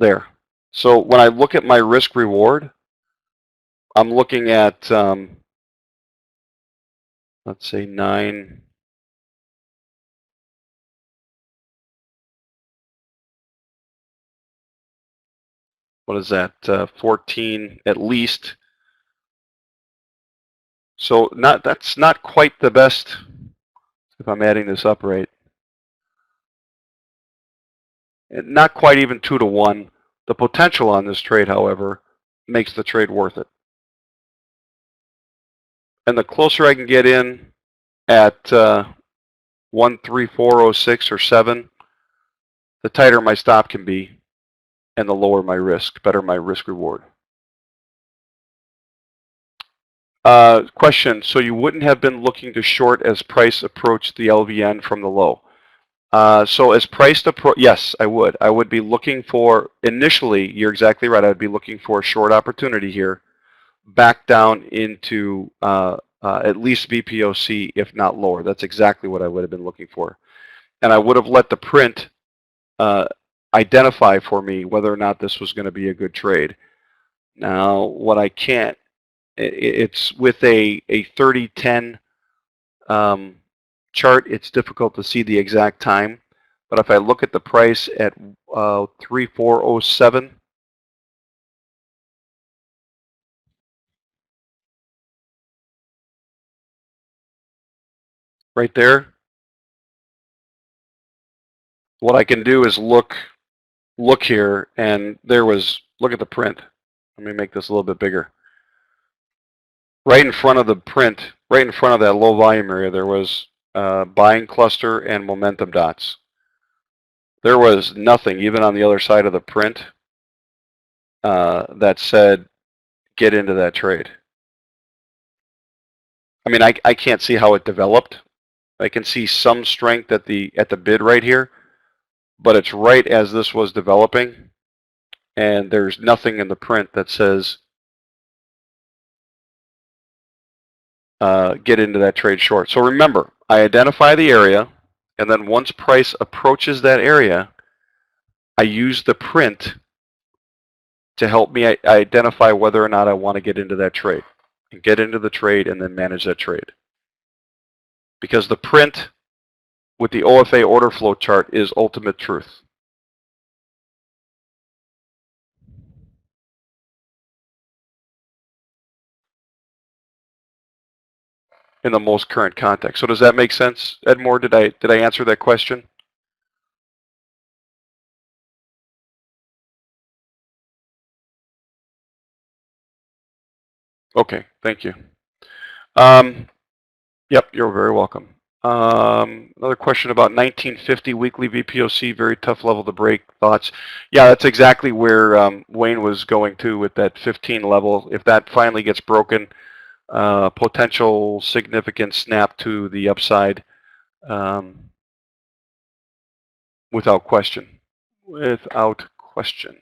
there. So when I look at my risk reward, I'm looking at, let's say 9. What is that? 14 at least. So that's not quite the best, if I'm adding this up right. Not quite even 2 to 1. The potential on this trade, however, makes the trade worth it. And the closer I can get in at 13406 or 7, the tighter my stop can be, and the lower my risk, better my risk reward. Question, so you wouldn't have been looking to short as price approached the LVN from the low? So as price approach, yes, I would. I would be looking for, initially, you're exactly right, I would be looking for a short opportunity here, back down into at least VPOC, if not lower. That's exactly what I would have been looking for. And I would have let the print identify for me whether or not this was going to be a good trade. Now, what I can't, it's with a 30-10 chart, it's difficult to see the exact time. But if I look at the price at 3407, right there, what I can do is look here, and there was, look at the print. Let me make this a little bit bigger. Right in front of the print, right in front of that low volume area, there was buying cluster and momentum dots. There was nothing, even on the other side of the print, that said, get into that trade. I mean, I can't see how it developed. I can see some strength at the bid right here, but it's right as this was developing, and there's nothing in the print that says get into that trade short. So remember, I identify the area, and then once price approaches that area, I use the print to help me identify whether or not I want to get into that trade, and get into the trade and then manage that trade. Because the print with the OFA order flow chart is ultimate truth. In the most current context. So does that make sense, Edmore? Did I answer that question? Okay, thank you. Yep, you're very welcome. Another question about 1950 weekly VPOC, very tough level to break. Thoughts? Yeah, that's exactly where Wayne was going to with that 15 level. If that finally gets broken, potential significant snap to the upside, without question. Without question.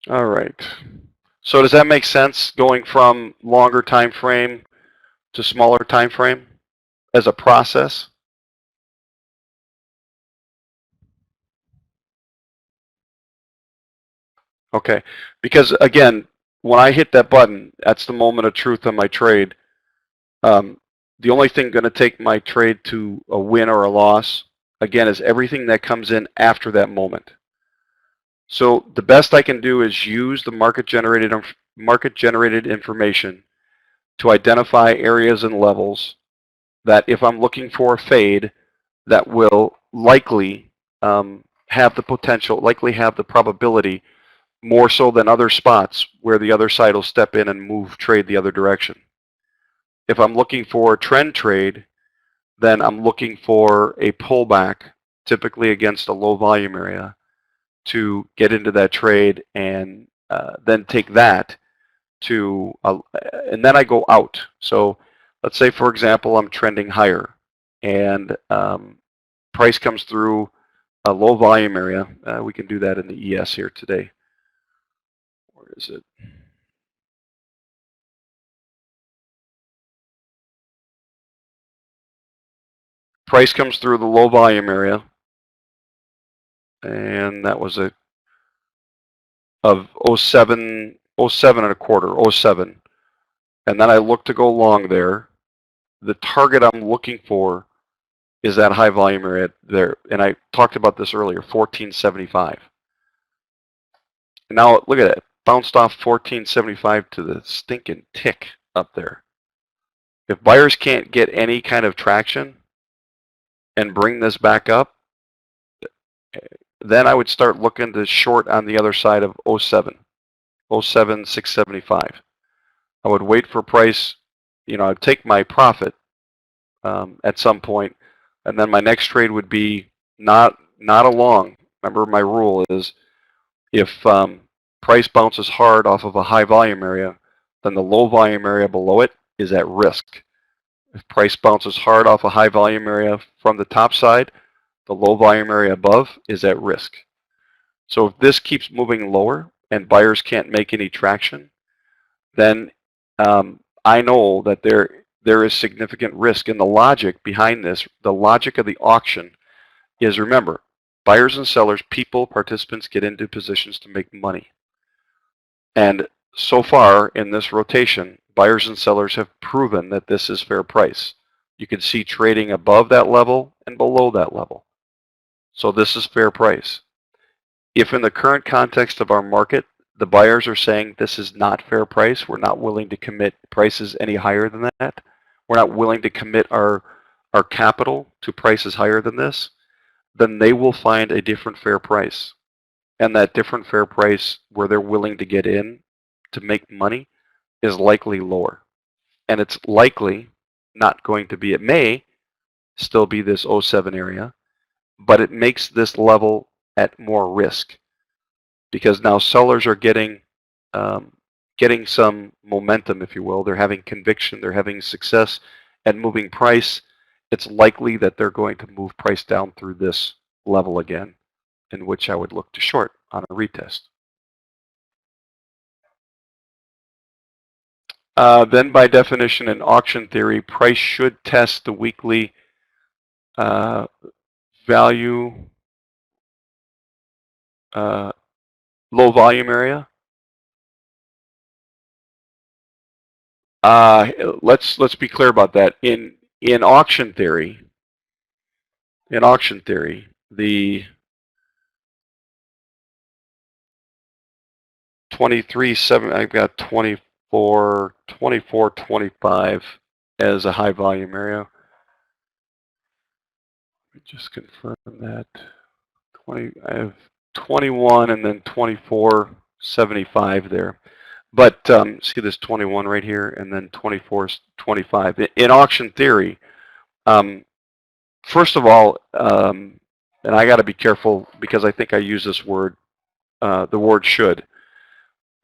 All right. So does that make sense, going from longer time frame to smaller time frame as a process? Okay. Because again, when I hit that button, that's the moment of truth on my trade. The only thing going to take my trade to a win or a loss, again, is everything that comes in after that moment. So the best I can do is use the market generated information to identify areas and levels that, if I'm looking for a fade, that will likely have the potential, likely have the probability, more so than other spots where the other side will step in and move trade the other direction. If I'm looking for a trend trade, then I'm looking for a pullback, typically against a low volume area, to get into that trade and then take that to, and then I go out. So let's say, for example, I'm trending higher and price comes through a low volume area. We can do that in the ES here today. Where is it? Price comes through the low volume area, and that was a of 07 and a quarter, 07. And then I look to go long there. The target I'm looking for is that high volume area there. And I talked about this earlier, 1475. Now look at it, bounced off 1475 to the stinking tick up there. If buyers can't get any kind of traction and bring this back up, then I would start looking to short on the other side of 07, 675. I would wait for price, I'd take my profit at some point, and then my next trade would be not a long. Remember, my rule is if price bounces hard off of a high volume area, then the low volume area below it is at risk. If price bounces hard off a high volume area from the top side, the low volume area above is at risk. So if this keeps moving lower and buyers can't make any traction, then I know that there is significant risk. And the logic behind this, the logic of the auction is, remember, buyers and sellers, people, participants get into positions to make money. And so far in this rotation, buyers and sellers have proven that this is fair price. You can see trading above that level and below that level. So this is fair price. If in the current context of our market, the buyers are saying this is not fair price, we're not willing to commit prices any higher than that, we're not willing to commit our capital to prices higher than this, then they will find a different fair price. And that different fair price where they're willing to get in to make money is likely lower. And it's likely not going to be, it may still be this 07 area, but it makes this level at more risk because now sellers are getting some momentum, if you will. They're having conviction, they're having success at moving price. It's likely that they're going to move price down through this level again, in which I would look to short on a retest. Then by definition in auction theory, price should test the weekly value low volume area. Let's be clear about that. In auction theory, the 23.7, I've got 24, 25 as a high volume area. Just confirm that. I have 21 and then 24.75 there. But see this 21 right here and then 24.25. In auction theory, first of all, and I got to be careful because I think I use this word, the word should.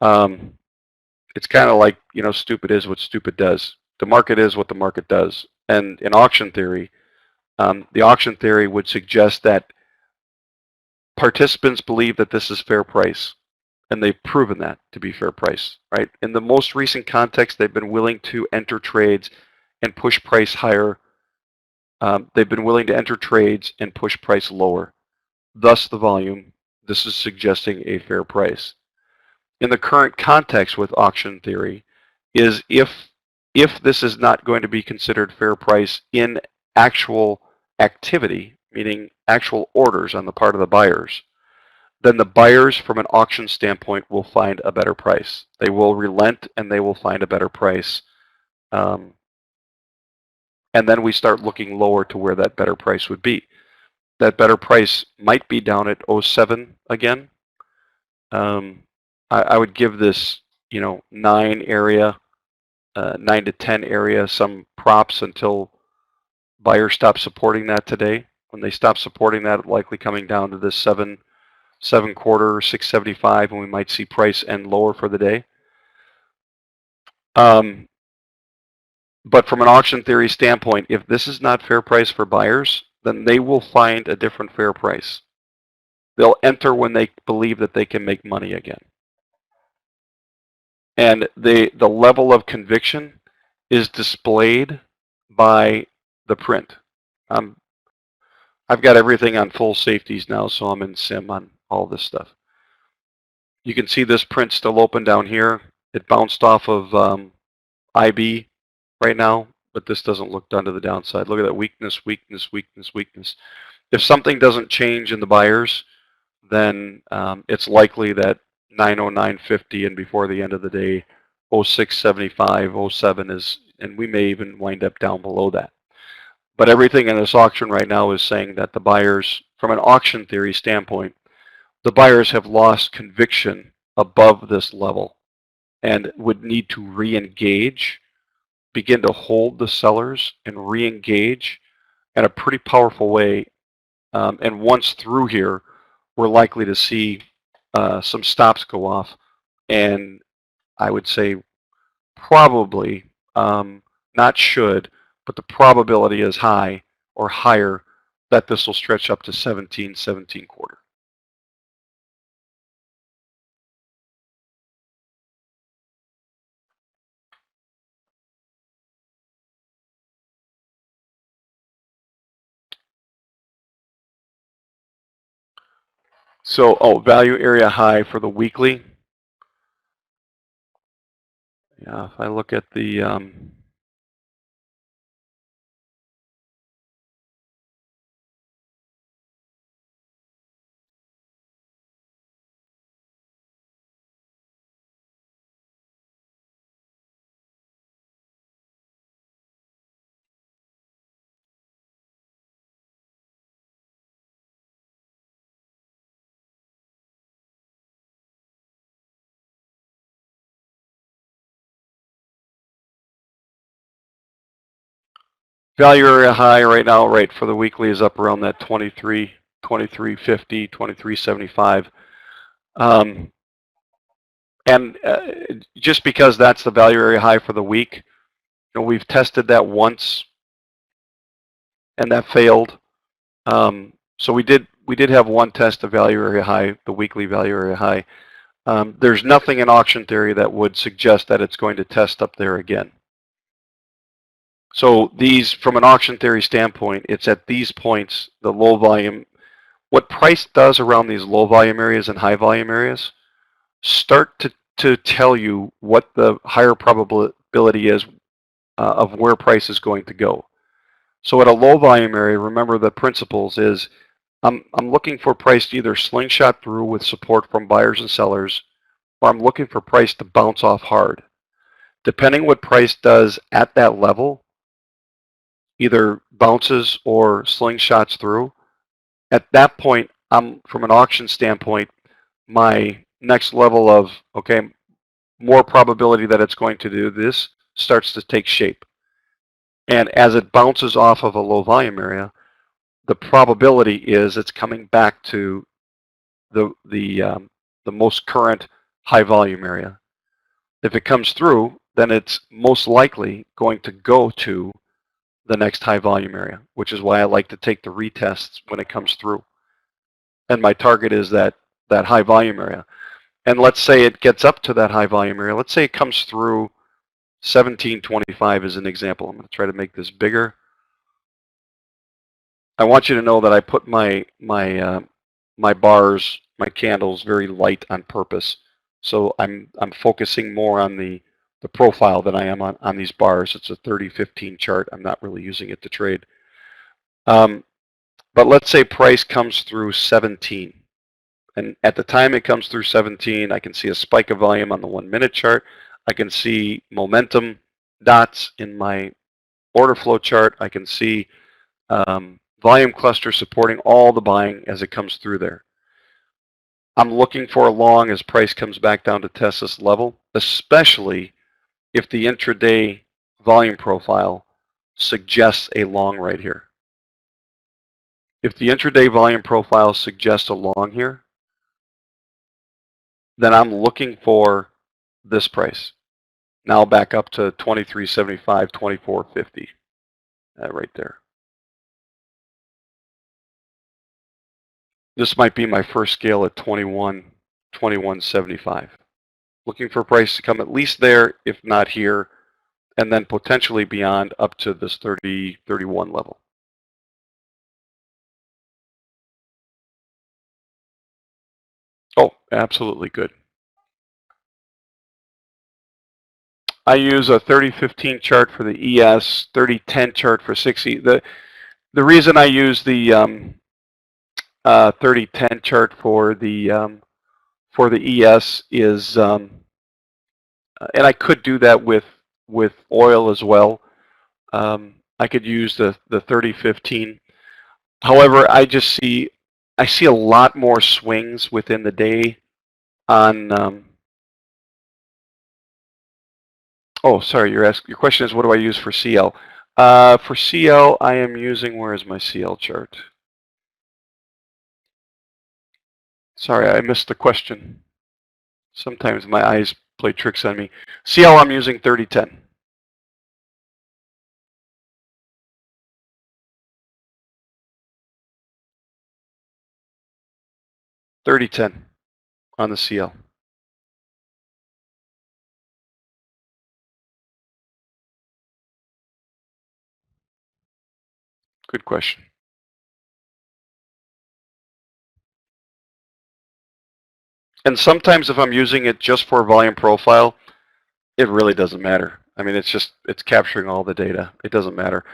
It's kind of like, stupid is what stupid does. The market is what the market does. And in auction theory, the auction theory would suggest that participants believe that this is fair price, and they've proven that to be fair price, right? In the most recent context, they've been willing to enter trades and push price higher. They've been willing to enter trades and push price lower. Thus the volume. This is suggesting a fair price. In the current context with auction theory is if this is not going to be considered fair price in actual activity, meaning actual orders on the part of the buyers, then the buyers from an auction standpoint will find a better price. They will relent and they will find a better price. And then we start looking lower to where that better price would be. That better price might be down at 07 again. I would give this, 9 area, 9 to 10 area some props until buyers stop supporting that today. When they stop supporting that, likely coming down to this 7.25, 675, and we might see price end lower for the day. But from an auction theory standpoint, if this is not fair price for buyers, then they will find a different fair price. They'll enter when they believe that they can make money again. And the level of conviction is displayed by the print. I've got everything on full safeties now, so I'm in sim on all this stuff. You can see this print still open down here. It bounced off of IB right now, but this doesn't look done to the downside. Look at that weakness, weakness, weakness, weakness. If something doesn't change in the buyers, then it's likely that 909.50 and before the end of the day, 0675, 07 is, and we may even wind up down below that. But everything in this auction right now is saying that the buyers, from an auction theory standpoint, the buyers have lost conviction above this level and would need to re-engage, begin to hold the sellers and re-engage in a pretty powerful way. And once through here, we're likely to see some stops go off. And I would say probably, not should, but the probability is high or higher that this will stretch up to 17 quarter. So, value area high for the weekly. Yeah, if I look at the value area high right now, right, for the weekly is up around that 23.50, 23.75. And just because that's the value area high for the week, we've tested that once and that failed. So we did have one test of value area high, the weekly value area high. There's nothing in auction theory that would suggest that it's going to test up there again. So these, from an auction theory standpoint, it's at these points, the low volume, what price does around these low volume areas and high volume areas, start to tell you what the higher probability is of where price is going to go. So at a low volume area, remember the principles is I'm looking for price to either slingshot through with support from buyers and sellers, or I'm looking for price to bounce off hard. Depending what price does at that level, either bounces or slingshots through, at that point, from an auction standpoint, my next level of, okay, more probability that it's going to do this starts to take shape. And as it bounces off of a low volume area, the probability is it's coming back to the most current high volume area. If it comes through, then it's most likely going to go to the next high volume area, which is why I like to take the retests when it comes through. And my target is that high volume area. And let's say it gets up to that high volume area. Let's say it comes through 1725 as an example. I'm going to try to make this bigger. I want you to know that I put my bars, my candles very light on purpose. So I'm focusing more on the profile than I am on these bars. It's a 30-15 chart. I'm not really using it to trade. But let's say price comes through 17. And at the time it comes through 17, I can see a spike of volume on the 1 minute chart. I can see momentum dots in my order flow chart. I can see volume cluster supporting all the buying as it comes through there. I'm looking for a long as price comes back down to test this level, especially if the intraday volume profile suggests a long right here. If the intraday volume profile suggests a long here, then I'm looking for this price. Now back up to 23.75, 24.50, right there. This might be my first scale at 21.75. Looking for a price to come at least there, if not here, and then potentially beyond up to this 30.31 level. Oh, absolutely good. I use a 30.15 chart for the ES, 30.10 chart for 60. The reason I use the 30.10 chart for the ES is, and I could do that with oil as well. I could use the 30.15. However, I see a lot more swings within the day on. Oh, sorry. Your question is, what do I use for CL? For CL, I am using. Where is my CL chart? Sorry, I missed the question. Sometimes my eyes play tricks on me. CL, I'm using 30.10. 30.10 on the CL. Good question. And sometimes if I'm using it just for volume profile, it really doesn't matter. I mean, it's capturing all the data. It doesn't matter.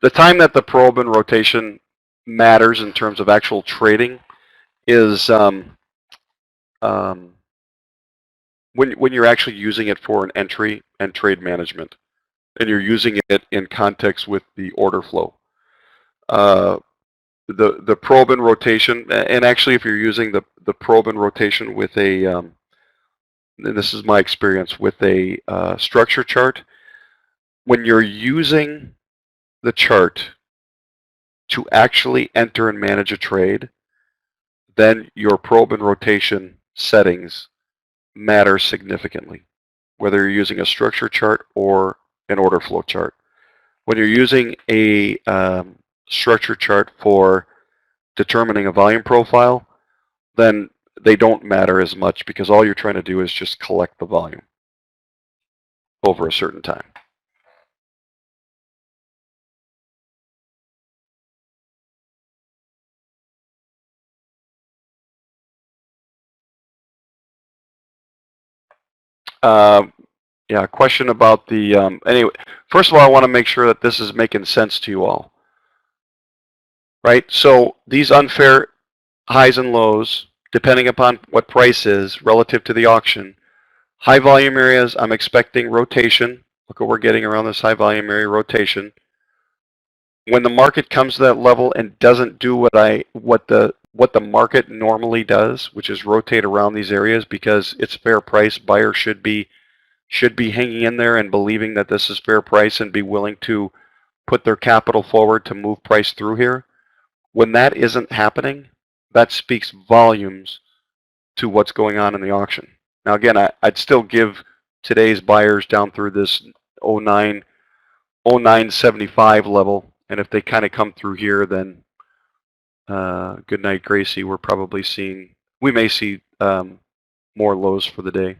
The time that the probe and rotation matters in terms of actual trading is when you're actually using it for an entry and trade management, and you're using it in context with the order flow. The probe and rotation, and actually if you're using the probe and rotation with a, and this is my experience, with a structure chart, when you're using the chart to actually enter and manage a trade, then your probe and rotation settings matter significantly, whether you're using a structure chart or an order flow chart. When you're using a structure chart for determining a volume profile, then they don't matter as much because all you're trying to do is just collect the volume over a certain time. Yeah, question about the, anyway, first of all, I want to make sure that this is making sense to you all. Right? So these unfair highs and lows, depending upon what price is relative to the auction, high volume areas, I'm expecting rotation. Look what we're getting around this high volume area, rotation. When the market comes to that level and doesn't do what the market normally does, which is rotate around these areas because it's fair price, buyers should be hanging in there and believing that this is fair price and be willing to put their capital forward to move price through here. When that isn't happening, that speaks volumes to what's going on in the auction. Now again, I'd still give today's buyers down through this 09.75 level, and if they kind of come through here, then good night, Gracie. We may see more lows for the day.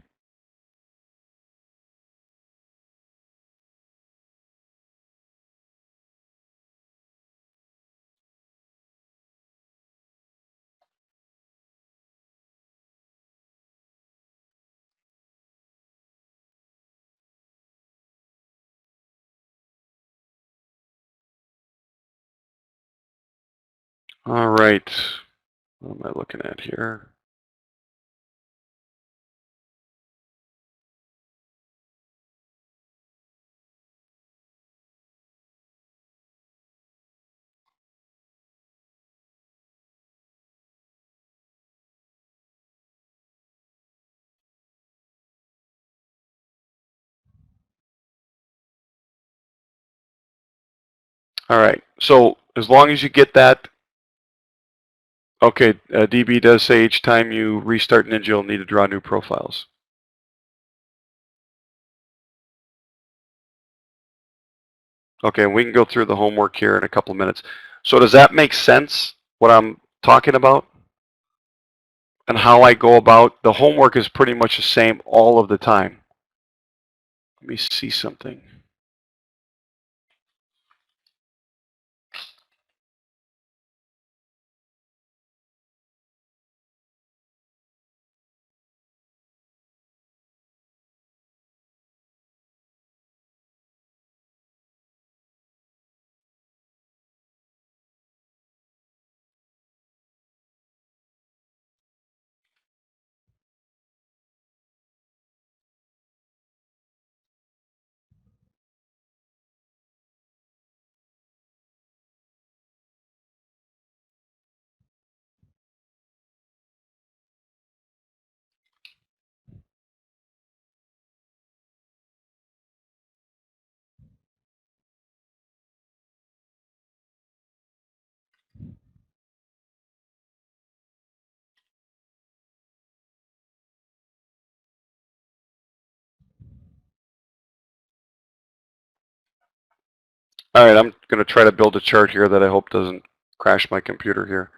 All right. What am I looking at here? All right. So as long as you get that, okay, DB does say each time you restart Ninja, you'll need to draw new profiles. Okay, we can go through the homework here in a couple of minutes. So does that make sense, what I'm talking about? And how I go about, the homework is pretty much the same all of the time. Let me see something. All right, I'm going to try to build a chart here that I hope doesn't crash my computer here.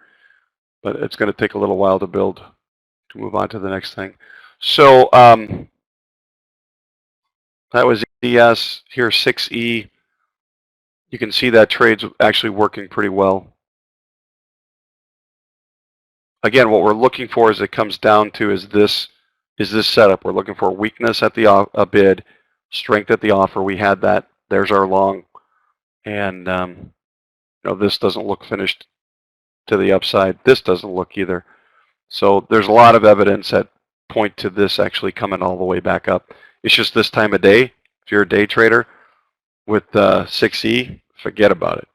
But it's going to take a little while to build to move on to the next thing. So that was ES. Here 6E. You can see that trade's actually working pretty well. Again, what we're looking for as it comes down to is this setup. We're looking for weakness at the bid, strength at the offer. We had that. There's our long. And you know, this doesn't look finished to the upside. This doesn't look either. So there's a lot of evidence that point to this actually coming all the way back up. It's just this time of day. If you're a day trader with 6E, forget about it.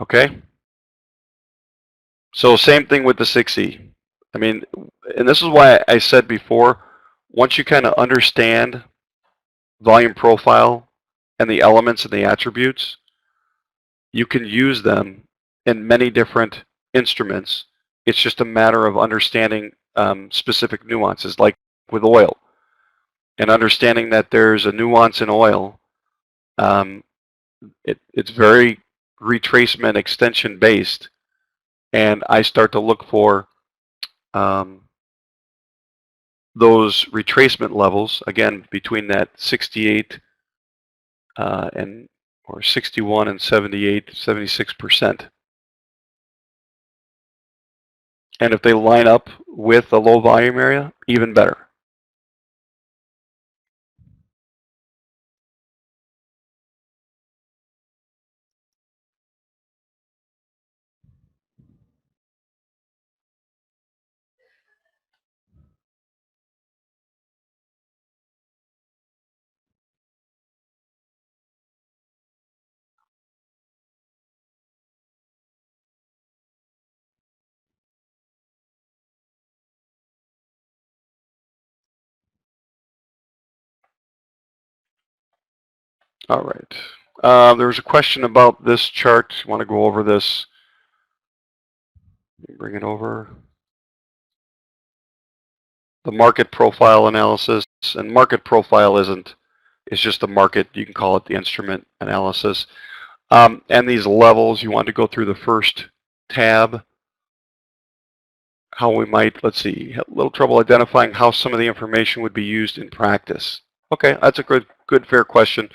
Okay? So same thing with the 6E. I mean, and this is why I said before, once you kind of understand volume profile and the elements and the attributes, you can use them in many different instruments. It's just a matter of understanding specific nuances, like with oil, and understanding that there's a nuance in oil. It's very retracement extension based, and I start to look for those retracement levels, again, between that 68 or 61 and 78, 76%. And if they line up with the low volume area, even better. All right. There was a question about this chart. You want to go over this? Bring it over. The market profile analysis. And market profile isn't, it's just the market. You can call it the instrument analysis. And these levels, you want to go through the first tab. How we might, let's see, have a little trouble identifying how some of the information would be used in practice. Okay, that's a good, fair question.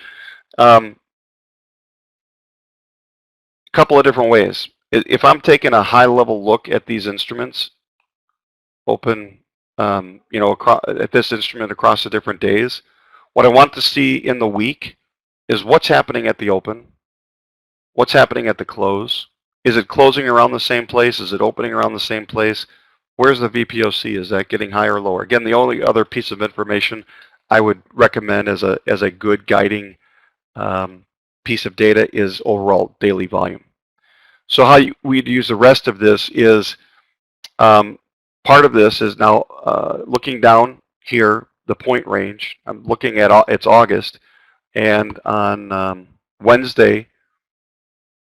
Couple of different ways. If I'm taking a high-level look at these instruments, open, you know, at this instrument across the different days, what I want to see in the week is what's happening at the open, what's happening at the close. Is it closing around the same place? Is it opening around the same place? Where's the VPOC? Is that getting higher or lower? Again, the only other piece of information I would recommend as a good guiding piece of data is overall daily volume. So how we'd use the rest of this is part of this is now looking down here, the point range. I'm looking at it's August, and on Wednesday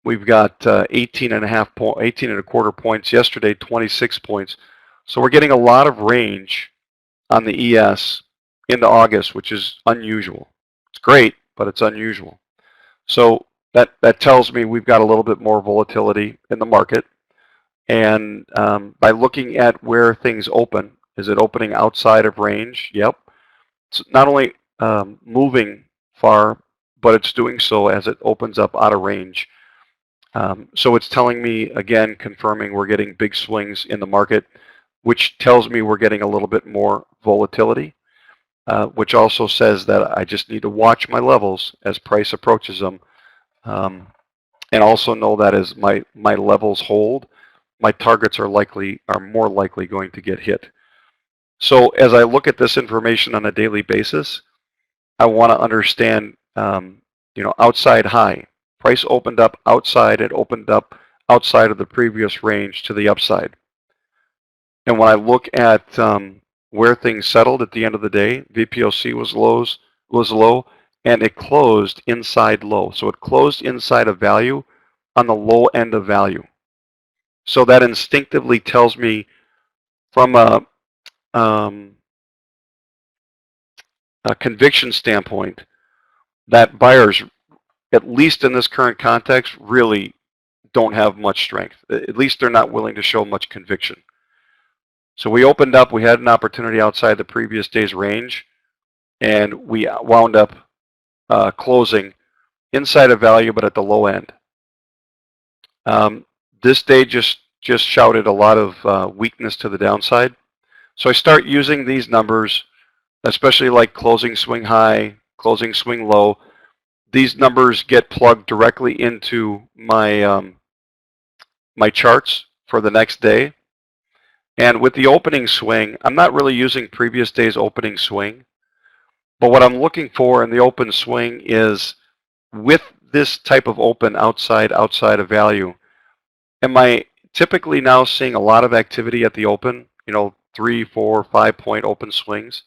we've got 18 and a quarter points. Yesterday, 26 points. So we're getting a lot of range on the ES into August, which is unusual. It's great, but it's unusual. So that tells me we've got a little bit more volatility in the market. And by looking at where things open, is it opening outside of range? Yep. It's not only moving far, but it's doing so as it opens up out of range. So it's telling me, again, confirming we're getting big swings in the market, which tells me we're getting a little bit more volatility, which also says that I just need to watch my levels as price approaches them, and also know that as my levels hold, my targets are more likely going to get hit. So as I look at this information on a daily basis, I want to understand, outside high. Price opened up outside. It opened up outside of the previous range to the upside. And when I look at where things settled at the end of the day, VPOC was low, and it closed inside low. So it closed inside of value on the low end of value. So that instinctively tells me from a conviction standpoint that buyers, at least in this current context, really don't have much strength. At least they're not willing to show much conviction. So we opened up, we had an opportunity outside the previous day's range, and we wound up closing inside of value, but at the low end. This day just shouted a lot of weakness to the downside. So I start using these numbers, especially like closing swing high, closing swing low. These numbers get plugged directly into my my charts for the next day. And with the opening swing, I'm not really using previous day's opening swing, but what I'm looking for in the open swing is, with this type of open outside of value, am I typically now seeing a lot of activity at the open, 3, 4, 5 point open swings?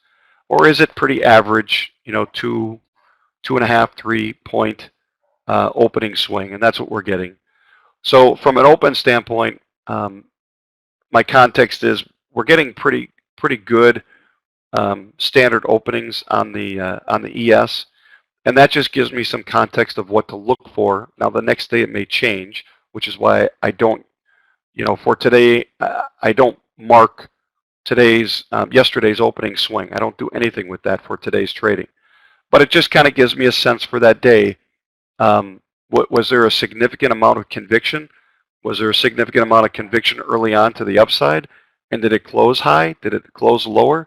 Or is it pretty average, 2.5, 3 point opening swing? And that's what we're getting. So from an open standpoint, my context is we're getting pretty good standard openings on the ES, and that just gives me some context of what to look for. Now the next day it may change, which is why I don't, for today, I don't mark yesterday's opening swing. I don't do anything with that for today's trading, but it just kind of gives me a sense for that day. Was there a significant amount of conviction? Was there a significant amount of conviction early on to the upside? And did it close high? Did it close lower?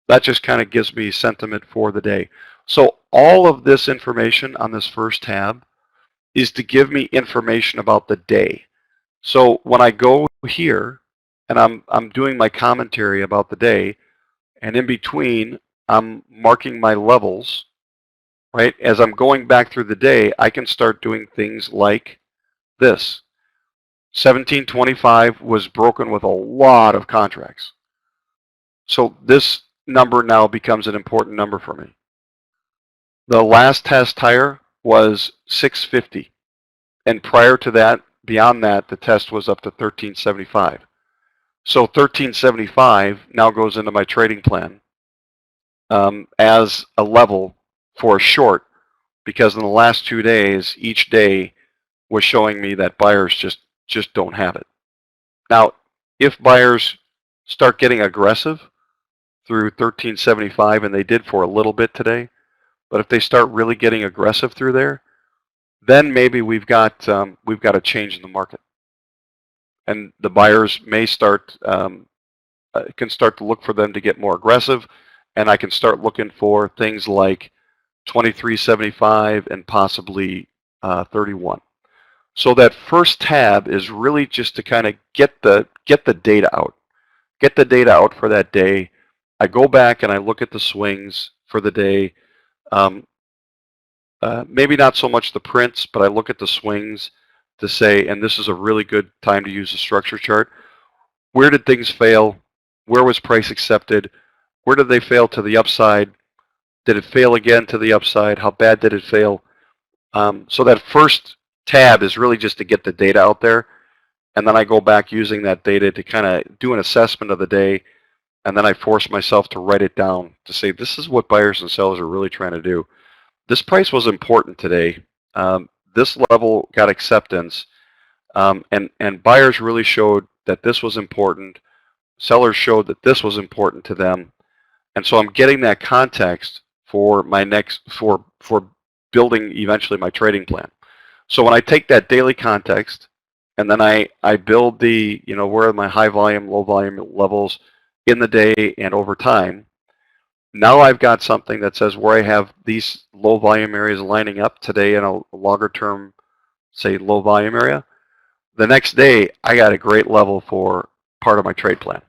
That just kind of gives me sentiment for the day. So all of this information on this first tab is to give me information about the day. So when I go here and I'm doing my commentary about the day, and in between I'm marking my levels, right? As I'm going back through the day, I can start doing things like this. 1725 was broken with a lot of contracts. So this number now becomes an important number for me. The last test higher was 650. And prior to that, beyond that, the test was up to 1375. So 1375 now goes into my trading plan as a level for a short, because in the last 2 days, each day was showing me that buyers just don't have it. Now, if buyers start getting aggressive through 1375, and they did for a little bit today, but if they start really getting aggressive through there, then maybe we've got a change in the market, and the buyers may start can start to look for them to get more aggressive, and I can start looking for things like 2375 and possibly 31. So that first tab is really just to kind of get the data out. Get the data out for that day. I go back and I look at the swings for the day. Maybe not so much the prints, but I look at the swings to say, and this is a really good time to use a structure chart. Where did things fail? Where was price accepted? Where did they fail to the upside? Did it fail again to the upside? How bad did it fail? So that first tab is really just to get the data out there. And then I go back using that data to kind of do an assessment of the day. And then I force myself to write it down to say, this is what buyers and sellers are really trying to do. This price was important today. This level got acceptance. And buyers really showed that this was important. Sellers showed that this was important to them. And so I'm getting that context for my for building eventually my trading plan. So when I take that daily context and then I build the, where are my high volume, low volume levels in the day and over time, now I've got something that says where I have these low volume areas lining up today in a longer term, say low volume area. The next day, I got a great level for part of my trade plan.